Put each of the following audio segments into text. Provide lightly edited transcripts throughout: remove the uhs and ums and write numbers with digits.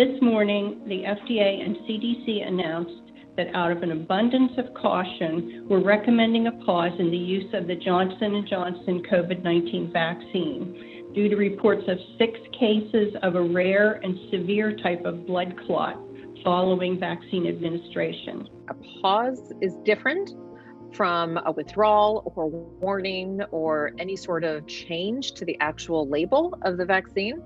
This morning, the FDA and CDC announced that out of an abundance of caution, we're recommending a pause in the use of the Johnson & Johnson COVID-19 vaccine due to reports of 6 cases of a rare and severe type of blood clot following vaccine administration. A pause is different from a withdrawal or warning or any sort of change to the actual label of the vaccine.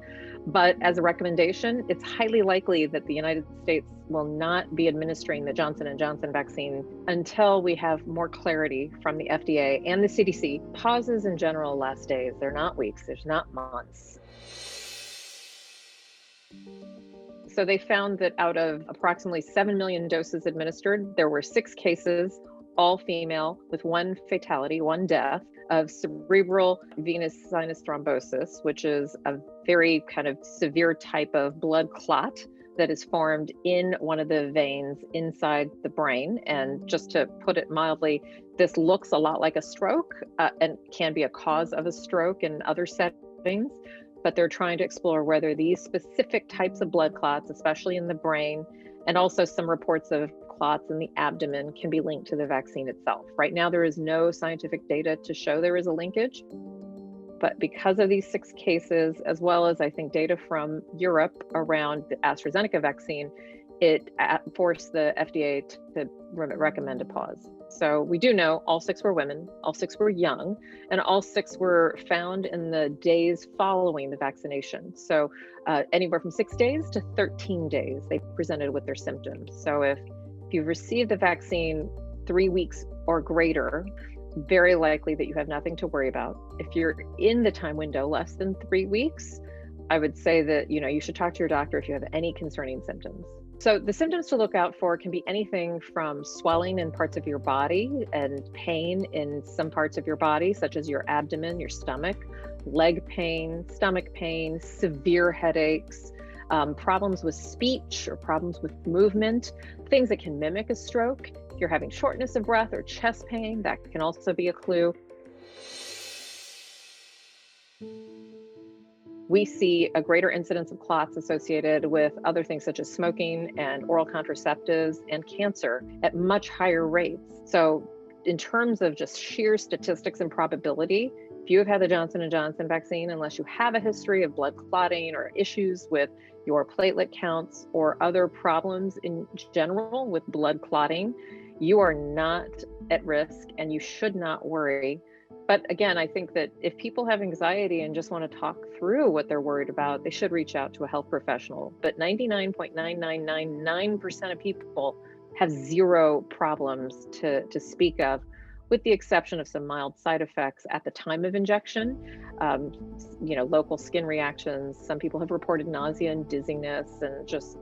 But as a recommendation, it's highly likely that the United States will not be administering the Johnson & Johnson vaccine until we have more clarity from the FDA and the CDC. Pauses in general last days. They're not weeks, there's not months. So they found that out of approximately 7 million doses administered, there were 6 cases, all female, with 1 fatality, 1 death, of cerebral venous sinus thrombosis, which is a very kind of severe type of blood clot that is formed in one of the veins inside the brain. And just to put it mildly, this looks a lot like a stroke and can be a cause of a stroke in other settings. But they're trying to explore whether these specific types of blood clots, especially in the brain, and also some reports of clots in the abdomen, can be linked to the vaccine itself. Right now, there is no scientific data to show there is a linkage, but because of these 6 cases, as well as I think data from Europe around the AstraZeneca vaccine, it forced the FDA to recommend a pause. So we do know all 6 were women, all 6 were young, and all 6 were found in the days following the vaccination. So anywhere from 6 days to 13 days, they presented with their symptoms. So if you've received the vaccine 3 weeks or greater, very likely that you have nothing to worry about. If you're in the time window less than 3 weeks, I would say that you should talk to your doctor if you have any concerning symptoms. So the symptoms to look out for can be anything from swelling in parts of your body and pain in some parts of your body, such as your abdomen, your stomach, leg pain, stomach pain, severe headaches, problems with speech or problems with movement, things that can mimic a stroke. If you're having shortness of breath or chest pain, that can also be a clue. We see a greater incidence of clots associated with other things such as smoking and oral contraceptives and cancer at much higher rates. So in terms of just sheer statistics and probability, if you have had the Johnson & Johnson vaccine, unless you have a history of blood clotting or issues with your platelet counts or other problems in general with blood clotting, you are not at risk and you should not worry. But again, I think that if people have anxiety and just want to talk through what they're worried about, they should reach out to a health professional. But 99.9999% of people have 0 problems to speak of, with the exception of some mild side effects at the time of injection, local skin reactions. Some people have reported nausea and dizziness and just,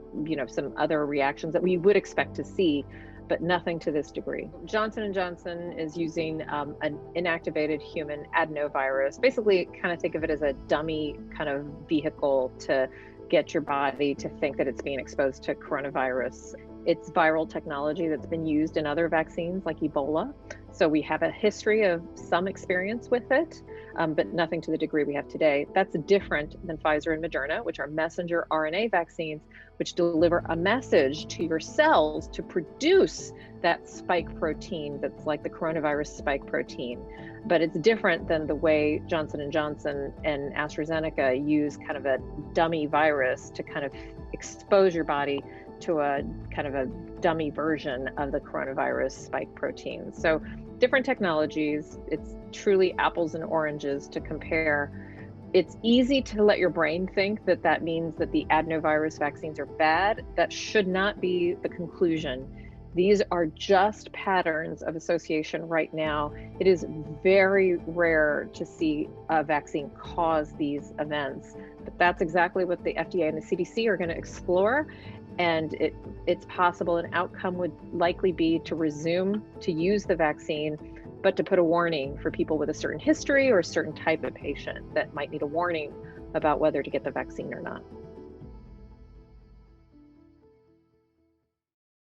some other reactions that we would expect to see, but nothing to this degree. Johnson & Johnson is using an inactivated human adenovirus. Basically, kind of think of it as a dummy kind of vehicle to get your body to think that it's being exposed to coronavirus. It's viral technology that's been used in other vaccines like Ebola. So we have a history of some experience with it, but nothing to the degree we have today. That's different than Pfizer and Moderna, which are messenger RNA vaccines, which deliver a message to your cells to produce that spike protein that's like the coronavirus spike protein. But it's different than the way Johnson & Johnson and AstraZeneca use kind of a dummy virus to kind of expose your body to a kind of a dummy version of the coronavirus spike protein. So different technologies, it's truly apples and oranges to compare. It's easy to let your brain think that that means that the adenovirus vaccines are bad. That should not be the conclusion. These are just patterns of association right now. It is very rare to see a vaccine cause these events, but that's exactly what the FDA and the CDC are going to explore. And it's possible an outcome would likely be to resume to use the vaccine, but to put a warning for people with a certain history or a certain type of patient that might need a warning about whether to get the vaccine or not.